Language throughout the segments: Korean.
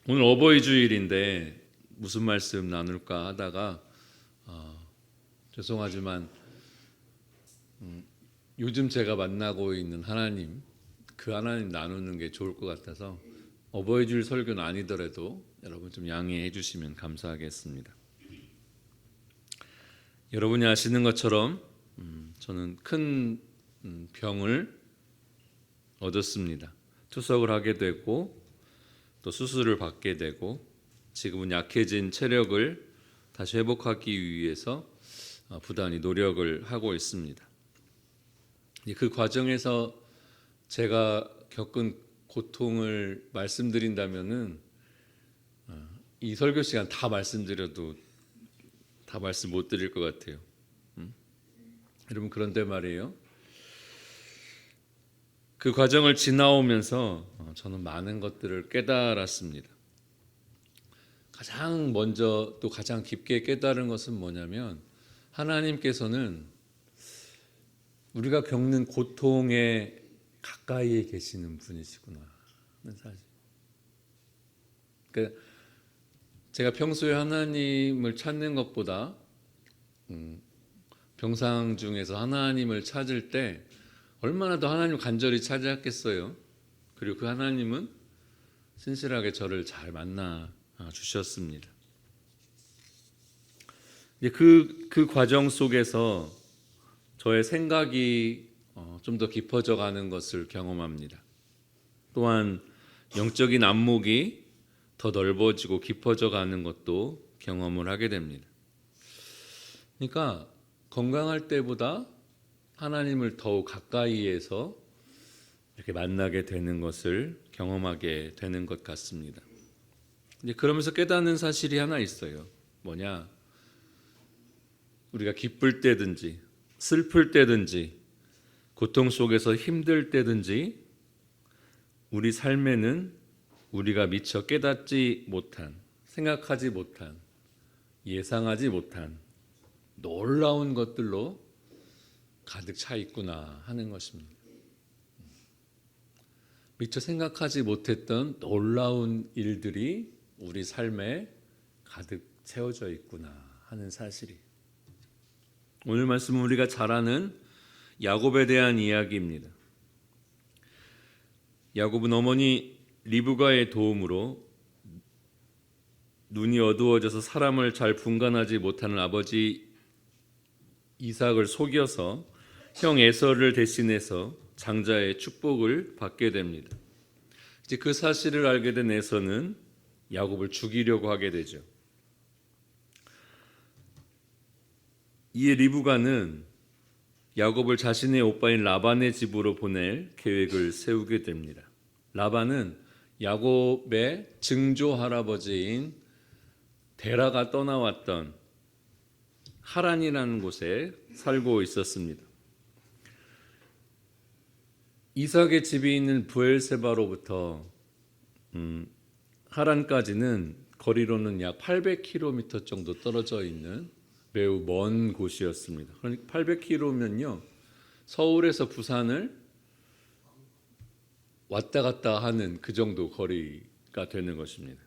오늘 어버이 주일인데 무슨 말씀 나눌까 하다가 죄송하지만 요즘 제가 만나고 있는 하나님, 그 하나님 나누는 게 좋을 것 같아서 어버이 주일 설교는 아니더라도 여러분 좀 양해해 주시면 감사하겠습니다. 여러분이 아시는 것처럼 저는 큰 병을 얻었습니다. 투석을 하게 되고 또 수술을 받게 되고 지금은 약해진 체력을 다시 회복하기 위해서 부단히 노력을 하고 있습니다. 그 과정에서 제가 겪은 고통을 말씀드린다면은 이 설교 시간 다 말씀드려도 다 말씀 못 드릴 것 같아요. 여러분, 그런데 말이에요. 그 과정을 지나오면서 저는 많은 것들을 깨달았습니다. 가장 먼저 또 가장 깊게 깨달은 것은 뭐냐면 하나님께서는 우리가 겪는 고통에 가까이에 계시는 분이시구나 하는 사실. 그러니까 제가 평소에 하나님을 찾는 것보다 병상 중에서 하나님을 찾을 때 얼마나 더 하나님을 간절히 찾았겠어요. 그리고 그 하나님은 신실하게 저를 잘 만나 주셨습니다. 그 과정 속에서 저의 생각이 좀 더 깊어져 가는 것을 경험합니다. 또한 영적인 안목이 더 넓어지고 깊어져 가는 것도 경험을 하게 됩니다. 그러니까 건강할 때보다 하나님을 더욱 가까이에서 이렇게 만나게 되는 것을 경험하게 되는 것 같습니다. 그러면서 깨닫는 사실이 하나 있어요. 뭐냐? 우리가 기쁠 때든지 슬플 때든지 고통 속에서 힘들 때든지 우리 삶에는 우리가 미처 깨닫지 못한, 생각하지 못한, 예상하지 못한 놀라운 것들로 가득 차 있구나 하는 것입니다. 미처 생각하지 못했던 놀라운 일들이 우리 삶에 가득 채워져 있구나 하는 사실이. 오늘 말씀은 우리가 잘 아는 야곱에 대한 이야기입니다. 야곱은 어머니 리브가의 도움으로 눈이 어두워져서 사람을 잘 분간하지 못하는 아버지 이삭을 속여서 형 에서를 대신해서 장자의 축복을 받게 됩니다. 이제 그 사실을 알게 된 에서는 야곱을 죽이려고 하게 되죠. 이에 리브가는 야곱을 자신의 오빠인 라반의 집으로 보낼 계획을 세우게 됩니다. 라반은 야곱의 증조 할아버지인 데라가 떠나왔던 하란이라는 곳에 살고 있었습니다. 이삭의 집이 있는 부엘세바로부터 하란까지는 거리로는 약 800km 정도 떨어져 있는 매우 먼 곳이었습니다. 그러니까 800km면요, 서울에서 부산을 왔다 갔다 하는 그 정도 거리가 되는 것입니다.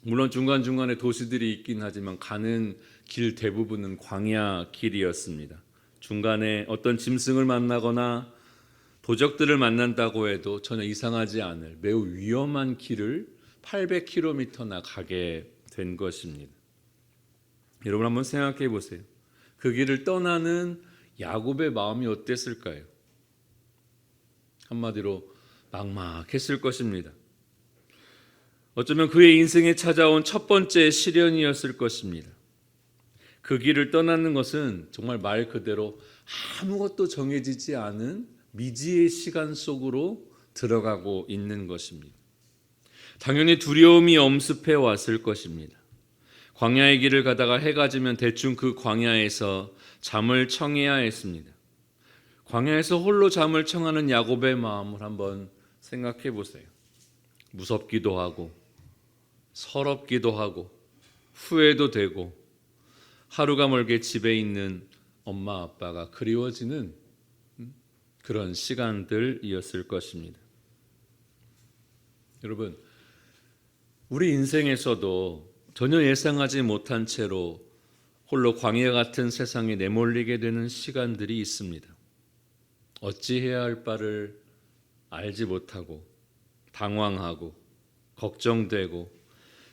물론 중간중간에 도시들이 있긴 하지만 가는 길 대부분은 광야 길이었습니다. 중간에 어떤 짐승을 만나거나 도적들을 만난다고 해도 전혀 이상하지 않을 매우 위험한 길을 800km나 가게 된 것입니다. 여러분 한번 생각해 보세요. 그 길을 떠나는 야곱의 마음이 어땠을까요? 한마디로 막막했을 것입니다. 어쩌면 그의 인생에 찾아온 첫 번째 시련이었을 것입니다. 그 길을 떠나는 것은 정말 말 그대로 아무것도 정해지지 않은 미지의 시간 속으로 들어가고 있는 것입니다. 당연히 두려움이 엄습해 왔을 것입니다. 광야의 길을 가다가 해가 지면 대충 그 광야에서 잠을 청해야 했습니다. 광야에서 홀로 잠을 청하는 야곱의 마음을 한번 생각해 보세요. 무섭기도 하고 서럽기도 하고 후회도 되고 하루가 멀게 집에 있는 엄마 아빠가 그리워지는 그런 시간들이었을 것입니다. 여러분, 우리 인생에서도 전혀 예상하지 못한 채로 홀로 광야 같은 세상에 내몰리게 되는 시간들이 있습니다. 어찌해야 할 바를 알지 못하고 당황하고 걱정되고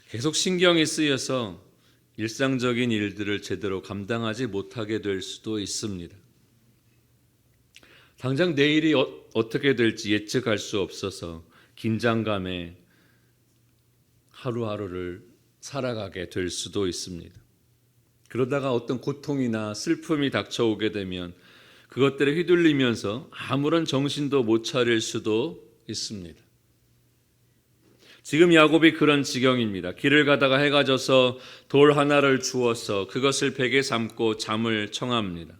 계속 신경이 쓰여서 일상적인 일들을 제대로 감당하지 못하게 될 수도 있습니다. 당장 내일이 어떻게 될지 예측할 수 없어서 긴장감에 하루하루를 살아가게 될 수도 있습니다. 그러다가 어떤 고통이나 슬픔이 닥쳐오게 되면 그것들에 휘둘리면서 아무런 정신도 못 차릴 수도 있습니다. 지금 야곱이 그런 지경입니다. 길을 가다가 해가 져서 돌 하나를 주워서 그것을 베개 삼고 잠을 청합니다.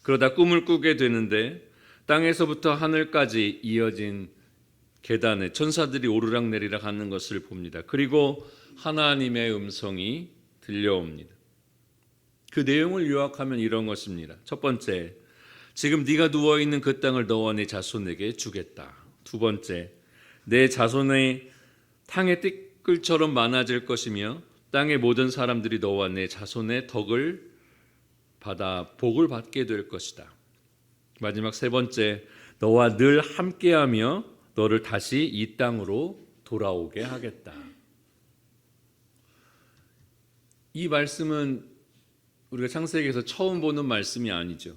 그러다 꿈을 꾸게 되는데 땅에서부터 하늘까지 이어진 계단에 천사들이 오르락내리락 하는 것을 봅니다. 그리고 하나님의 음성이 들려옵니다. 그 내용을 요약하면 이런 것입니다. 첫 번째, 지금 네가 누워있는 그 땅을 너와 네 자손에게 주겠다. 두 번째, 내 자손의 탕의 띠끌처럼 많아질 것이며 땅의 모든 사람들이 너와 내 자손의 덕을 받아 복을 받게 될 것이다. 마지막 세 번째, 너와 늘 함께하며 너를 다시 이 땅으로 돌아오게 하겠다. 이 말씀은 우리가 창세기에서 처음 보는 말씀이 아니죠.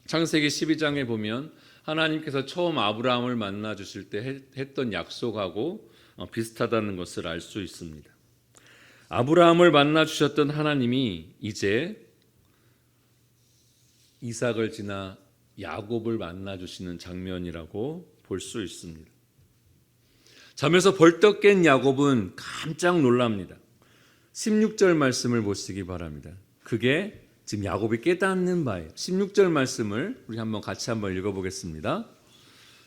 창세기 12장에 보면 하나님께서 처음 아브라함을 만나 주실 때 했던 약속하고 비슷하다는 것을 알 수 있습니다. 아브라함을 만나 주셨던 하나님이 이제 이삭을 지나 야곱을 만나 주시는 장면이라고 볼 수 있습니다. 잠에서 벌떡 깬 야곱은 깜짝 놀랍니다. 16절 말씀을 보시기 바랍니다. 그게 지금 야곱이 깨닫는 바예요. 16절 말씀을 우리 같이 한번 읽어보겠습니다.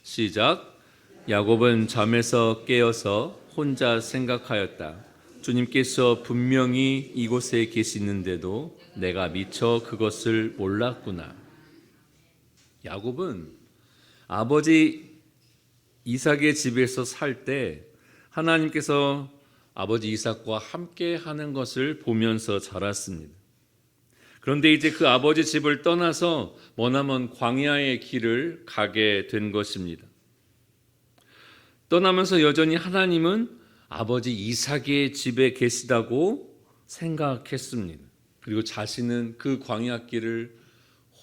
시작. 야곱은 잠에서 깨어서 혼자 생각하였다. 주님께서 분명히 이곳에 계시는데도 내가 미처 그것을 몰랐구나. 야곱은 아버지 이삭의 집에서 살 때 하나님께서 아버지 이삭과 함께 하는 것을 보면서 자랐습니다. 그런데 이제 그 아버지 집을 떠나서 머나먼 광야의 길을 가게 된 것입니다. 떠나면서 여전히 하나님은 아버지 이삭의 집에 계시다고 생각했습니다. 그리고 자신은 그 광야 길을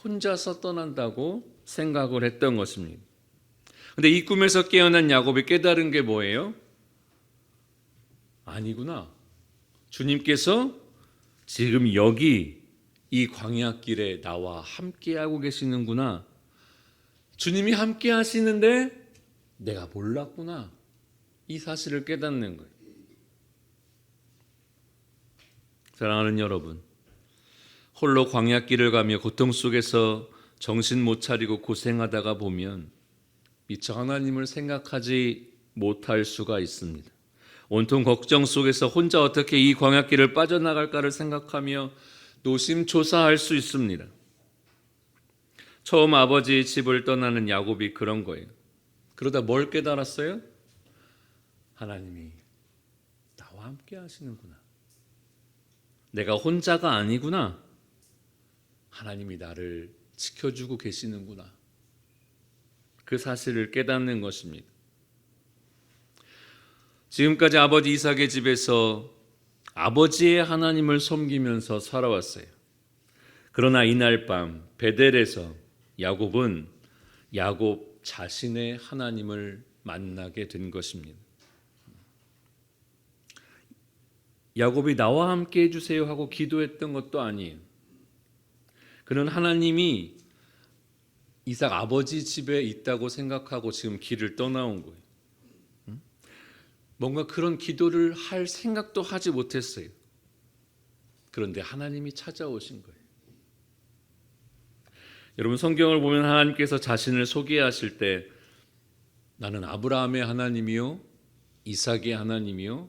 혼자서 떠난다고 생각을 했던 것입니다. 그런데 이 꿈에서 깨어난 야곱이 깨달은 게 뭐예요? 아니구나. 주님께서 지금 여기 이 광야길에 나와 함께하고 계시는구나. 주님이 함께 하시는데 내가 몰랐구나. 이 사실을 깨닫는 거예요. 사랑하는 여러분, 홀로 광야길을 가며 고통 속에서 정신 못 차리고 고생하다가 보면 미처 하나님을 생각하지 못할 수가 있습니다. 온통 걱정 속에서 혼자 어떻게 이 광야길을 빠져나갈까를 생각하며 노심초사할 수 있습니다. 처음 아버지 집을 떠나는 야곱이 그런 거예요. 그러다 뭘 깨달았어요? 하나님이 나와 함께 하시는구나. 내가 혼자가 아니구나. 하나님이 나를 지켜주고 계시는구나. 그 사실을 깨닫는 것입니다. 지금까지 아버지 이삭의 집에서 아버지의 하나님을 섬기면서 살아왔어요. 그러나 이날 밤 베델에서 야곱은 야곱 자신의 하나님을 만나게 된 것입니다. 야곱이 나와 함께 해주세요 하고 기도했던 것도 아니에요. 그는 하나님이 이삭 아버지 집에 있다고 생각하고 지금 길을 떠나온 거예요. 뭔가 그런 기도를 할 생각도 하지 못했어요. 그런데 하나님이 찾아오신 거예요. 여러분, 성경을 보면 하나님께서 자신을 소개하실 때 나는 아브라함의 하나님이요, 이삭의 하나님이요,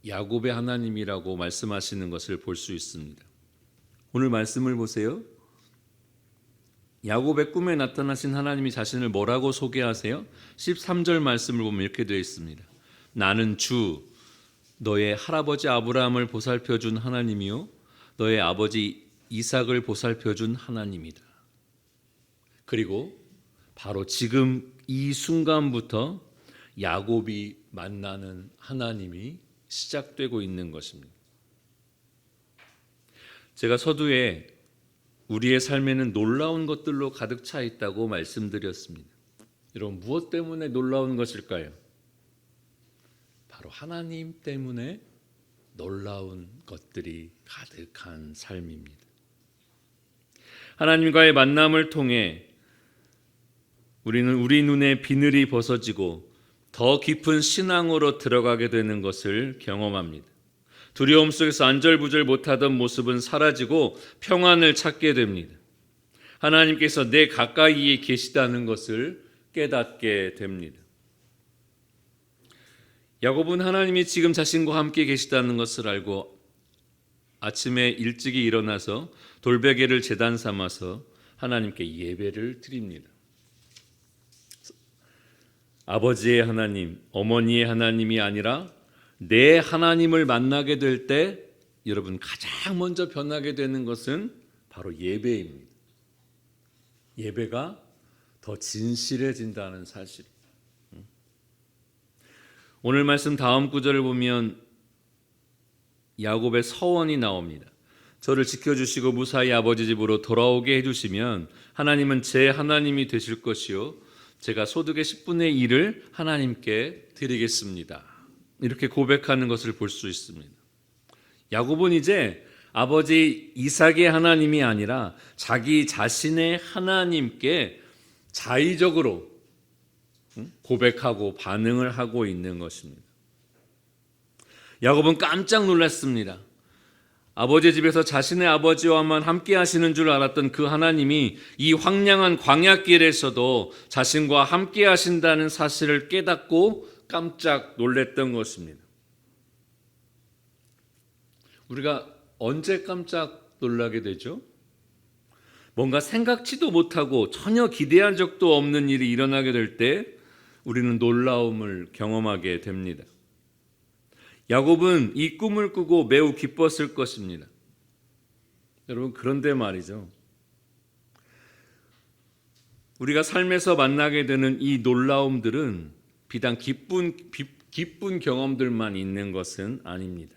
야곱의 하나님이라고 말씀하시는 것을 볼 수 있습니다. 오늘 말씀을 보세요. 야곱의 꿈에 나타나신 하나님이 자신을 뭐라고 소개하세요? 13절 말씀을 보면 이렇게 되어 있습니다. 나는 주 너의 할아버지 아브라함을 보살펴 준 하나님이요 너의 아버지 이삭을 보살펴 준 하나님이다. 그리고 바로 지금 이 순간부터 야곱이 만나는 하나님이 시작되고 있는 것입니다. 제가 서두에 우리의 삶에는 놀라운 것들로 가득 차 있다고 말씀드렸습니다. 여러분, 무엇 때문에 놀라운 것일까요? 바로 하나님 때문에 놀라운 것들이 가득한 삶입니다. 하나님과의 만남을 통해 우리는 우리 눈에 비늘이 벗어지고 더 깊은 신앙으로 들어가게 되는 것을 경험합니다. 두려움 속에서 안절부절 못하던 모습은 사라지고 평안을 찾게 됩니다. 하나님께서 내 가까이에 계시다는 것을 깨닫게 됩니다. 야곱은 하나님이 지금 자신과 함께 계시다는 것을 알고 아침에 일찍이 일어나서 돌베개를 제단 삼아서 하나님께 예배를 드립니다. 아버지의 하나님, 어머니의 하나님이 아니라 내 하나님을 만나게 될 때 여러분 가장 먼저 변하게 되는 것은 바로 예배입니다. 예배가 더 진실해진다는 사실. 오늘 말씀 다음 구절을 보면 야곱의 서원이 나옵니다. 저를 지켜주시고 무사히 아버지 집으로 돌아오게 해주시면 하나님은 제 하나님이 되실 것이요 제가 소득의 10분의 1을 하나님께 드리겠습니다. 이렇게 고백하는 것을 볼 수 있습니다. 야곱은 이제 아버지 이삭의 하나님이 아니라 자기 자신의 하나님께 자의적으로 고백하고 반응을 하고 있는 것입니다. 야곱은 깜짝 놀랐습니다. 아버지 집에서 자신의 아버지와만 함께 하시는 줄 알았던 그 하나님이 이 황량한 광야길에서도 자신과 함께 하신다는 사실을 깨닫고 깜짝 놀랐던 것입니다. 우리가 언제 깜짝 놀라게 되죠? 뭔가 생각지도 못하고 전혀 기대한 적도 없는 일이 일어나게 될 때 우리는 놀라움을 경험하게 됩니다. 야곱은 이 꿈을 꾸고 매우 기뻤을 것입니다. 여러분, 그런데 말이죠. 우리가 삶에서 만나게 되는 이 놀라움들은 비단 기쁜 경험들만 있는 것은 아닙니다.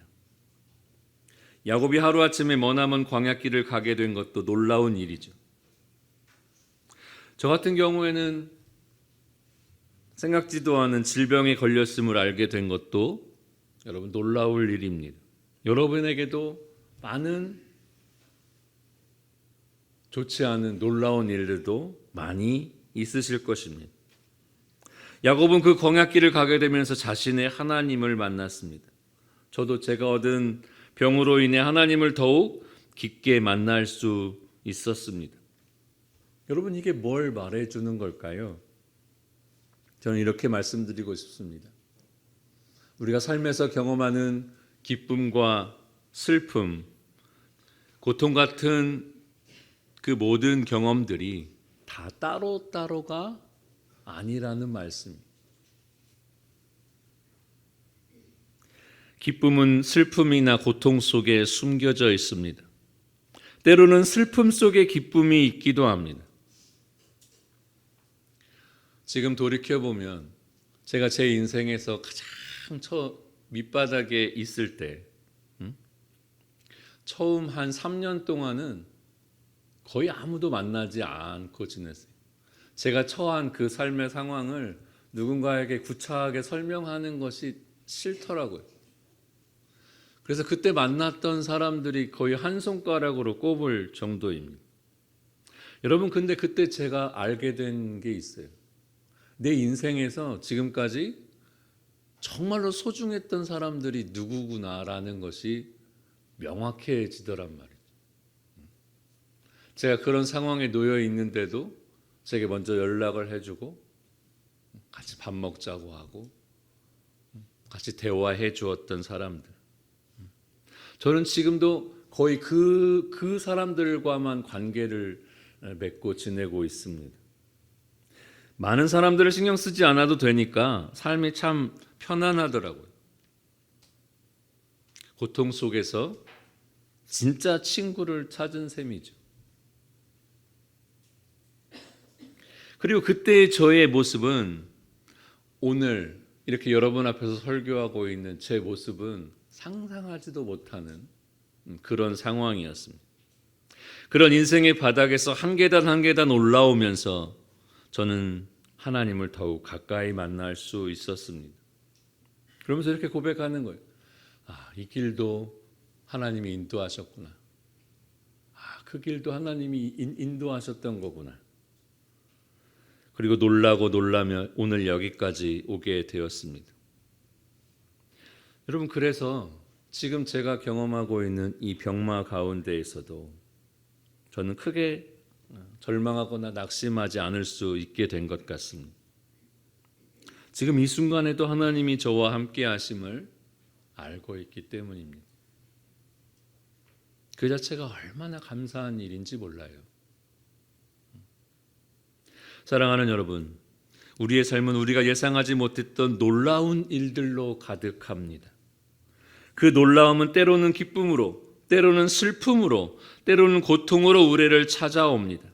야곱이 하루아침에 머나먼 광야길을 가게 된 것도 놀라운 일이죠. 저 같은 경우에는 생각지도 않은 질병에 걸렸음을 알게 된 것도 여러분 놀라울 일입니다. 여러분에게도 많은 좋지 않은 놀라운 일들도 많이 있으실 것입니다. 야곱은 그 광야길을 가게 되면서 자신의 하나님을 만났습니다. 저도 제가 얻은 병으로 인해 하나님을 더욱 깊게 만날 수 있었습니다. 여러분, 이게 뭘 말해주는 걸까요? 저는 이렇게 말씀드리고 싶습니다. 우리가 삶에서 경험하는 기쁨과 슬픔, 고통 같은 그 모든 경험들이 다 따로따로가 아니라는 말씀입니다. 기쁨은 슬픔이나 고통 속에 숨겨져 있습니다. 때로는 슬픔 속에 기쁨이 있기도 합니다. 지금 돌이켜보면 제가 제 인생에서 가장 밑바닥에 있을 때 처음 한 3년 동안은 거의 아무도 만나지 않고 지냈어요. 제가 처한 그 삶의 상황을 누군가에게 구차하게 설명하는 것이 싫더라고요. 그래서 그때 만났던 사람들이 거의 한 손가락으로 꼽을 정도입니다. 여러분, 근데 그때 제가 알게 된 게 있어요. 내 인생에서 지금까지 정말로 소중했던 사람들이 누구구나라는 것이 명확해지더란 말이죠. 제가 그런 상황에 놓여 있는데도 제게 먼저 연락을 해주고 같이 밥 먹자고 하고 같이 대화해 주었던 사람들. 저는 지금도 거의 그 사람들과만 관계를 맺고 지내고 있습니다. 많은 사람들을 신경 쓰지 않아도 되니까 삶이 참 편안하더라고요. 고통 속에서 진짜 친구를 찾은 셈이죠. 그리고 그때의 저의 모습은 오늘 이렇게 여러분 앞에서 설교하고 있는 제 모습은 상상하지도 못하는 그런 상황이었습니다. 그런 인생의 바닥에서 한 계단 한 계단 올라오면서 저는 하나님을 더욱 가까이 만날 수 있었습니다. 그러면서 이렇게 고백하는 거예요. 이 길도 하나님이 인도하셨구나. 그 길도 하나님이 인도하셨던 거구나. 그리고 놀라고 놀라며 오늘 여기까지 오게 되었습니다. 여러분, 그래서 지금 제가 경험하고 있는 이 병마 가운데에서도 저는 크게 절망하거나 낙심하지 않을 수 있게 된 것 같습니다. 지금 이 순간에도 하나님이 저와 함께 하심을 알고 있기 때문입니다. 그 자체가 얼마나 감사한 일인지 몰라요. 사랑하는 여러분, 우리의 삶은 우리가 예상하지 못했던 놀라운 일들로 가득합니다. 그 놀라움은 때로는 기쁨으로, 때로는 슬픔으로, 때로는 고통으로 우리를 찾아옵니다.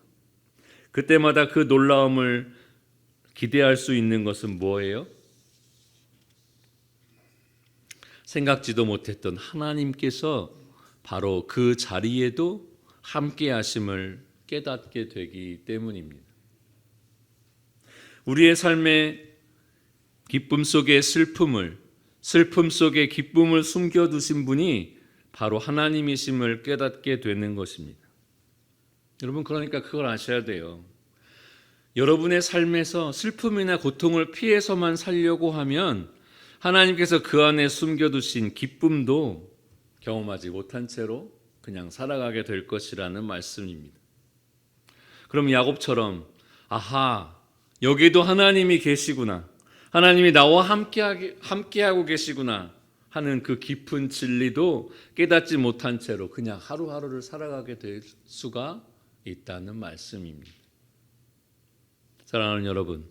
그때마다 그 놀라움을 기대할 수 있는 것은 뭐예요? 생각지도 못했던 하나님께서 바로 그 자리에도 함께 하심을 깨닫게 되기 때문입니다. 우리의 삶의 기쁨 속에 슬픔을, 슬픔 속에 기쁨을 숨겨두신 분이 바로 하나님이심을 깨닫게 되는 것입니다. 여러분, 그러니까 그걸 아셔야 돼요. 여러분의 삶에서 슬픔이나 고통을 피해서만 살려고 하면 하나님께서 그 안에 숨겨두신 기쁨도 경험하지 못한 채로 그냥 살아가게 될 것이라는 말씀입니다. 그럼 야곱처럼 여기도 하나님이 계시구나, 하나님이 나와 함께하고 계시구나 하는 그 깊은 진리도 깨닫지 못한 채로 그냥 하루하루를 살아가게 될 수가 있다는 말씀입니다. 사랑하는 여러분,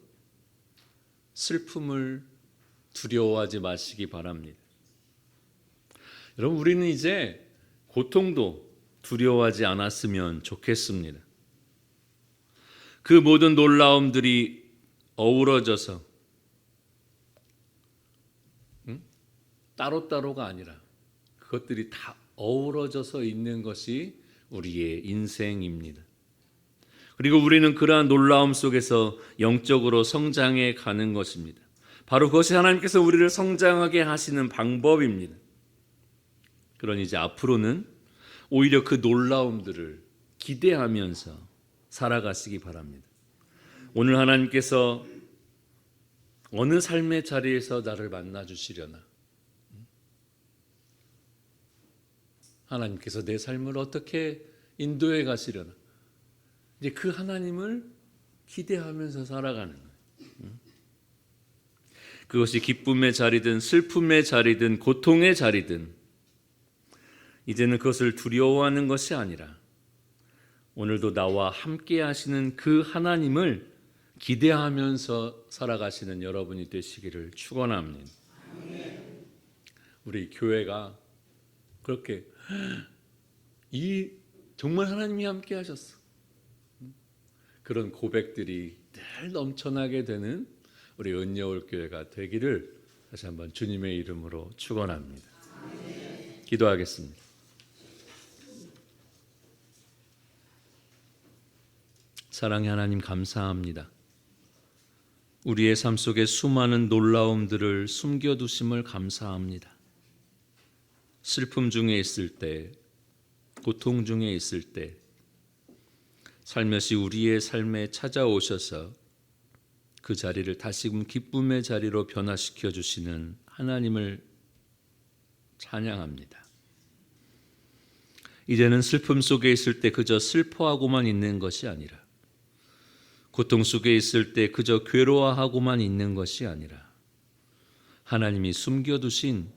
슬픔을 두려워하지 마시기 바랍니다. 여러분, 우리는 이제 고통도 두려워하지 않았으면 좋겠습니다. 그 모든 놀라움들이 어우러져서 따로따로가 아니라 그것들이 다 어우러져서 있는 것이 우리의 인생입니다. 그리고 우리는 그러한 놀라움 속에서 영적으로 성장해 가는 것입니다. 바로 그것이 하나님께서 우리를 성장하게 하시는 방법입니다. 그러니 이제 앞으로는 오히려 그 놀라움들을 기대하면서 살아가시기 바랍니다. 오늘 하나님께서 어느 삶의 자리에서 나를 만나주시려나, 하나님께서 내 삶을 어떻게 인도해 가시려나, 이제 그 하나님을 기대하면서 살아가는 거예요. 그것이 기쁨의 자리든 슬픔의 자리든 고통의 자리든 이제는 그것을 두려워하는 것이 아니라 오늘도 나와 함께 하시는 그 하나님을 기대하면서 살아가시는 여러분이 되시기를 축원합니다. 우리 교회가 그렇게 정말 하나님이 함께 하셨어, 그런 고백들이 늘 넘쳐나게 되는 우리 은여울 교회가 되기를 다시 한번 주님의 이름으로 축원합니다. 기도하겠습니다. 사랑의 하나님, 감사합니다. 우리의 삶 속에 수많은 놀라움들을 숨겨두심을 감사합니다. 슬픔 중에 있을 때, 고통 중에 있을 때 살며시 우리의 삶에 찾아오셔서 그 자리를 다시금 기쁨의 자리로 변화시켜 주시는 하나님을 찬양합니다. 이제는 슬픔 속에 있을 때 그저 슬퍼하고만 있는 것이 아니라, 고통 속에 있을 때 그저 괴로워하고만 있는 것이 아니라 하나님이 숨겨두신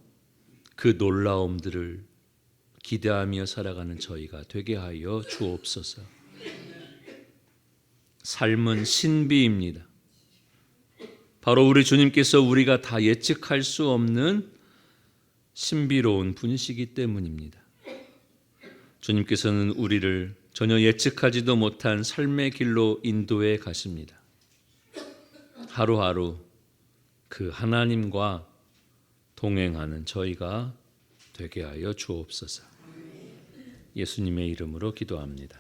그 놀라움들을 기대하며 살아가는 저희가 되게 하여 주옵소서. 삶은 신비입니다. 바로 우리 주님께서 우리가 다 예측할 수 없는 신비로운 분이시기 때문입니다. 주님께서는 우리를 전혀 예측하지도 못한 삶의 길로 인도해 가십니다. 하루하루 그 하나님과 동행하는 저희가 되게 하여 주옵소서. 예수님의 이름으로 기도합니다.